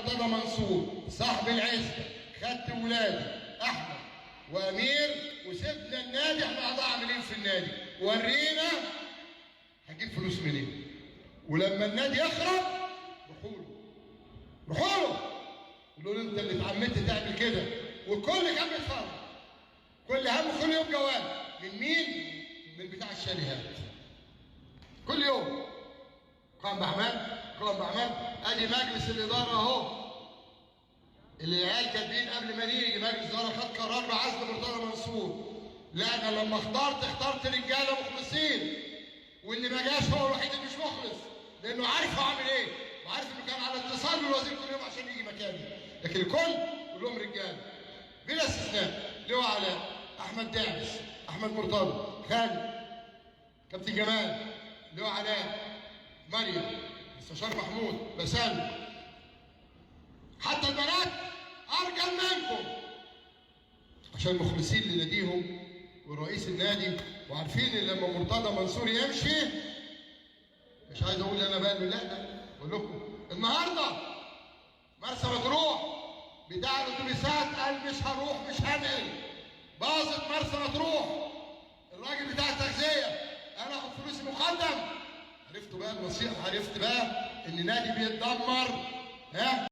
مرتضى منصور صاحب العزبه، خدت ولادي احمد وامير وسبنا النادي، احنا اعضاء عاملين في النادي، ورينا هجيب فلوس منين؟ ولما النادي يخرب روحوا له قولوا له انت اللي اتعمدت تعمل كده. والكل كان بيتفرج، كل همه كل يوم جواب من مين؟ من بتاع الشاليهات. كل يوم قام بعماد ادي مجلس الاداره اهو، اللي العيال كاتبين قبل ما نيجي مجلس الاداره خد قرار بعزل مرتضى منصور. لا انا لما اخترت رجاله مخلصين، واللي ما جاش هو الوحيد اللي مش مخلص، لانه عارف هو عامل ايه، وعارف انه كان على اتصال بالوزير كل يوم عشان يجي مكاني. لكن الكل كلهم رجاله بلا استثناء. لواء علاء، احمد داعس، احمد مرتضى، خالد، كابتن جمال، لواء علاء، مريم، مستشار محمود، بسام، حتى البنات ارجل منكم عشان مخلصين لناديهم ورئيس النادي، وعارفين ان لما مرتضى منصور يمشي، مش عايز اقول انا بقى لا، بقول لكم النهارده مرسى مطروح بتاع الاتوبيسات قال مش هروح مش هنقل، باظت مرسى مطروح. الراجل بتاع التغذيه انا اخد فلوسي مقدم. عرفتوا بقى النصيحه، عرفت بقى ان نادي بيتدمر. ها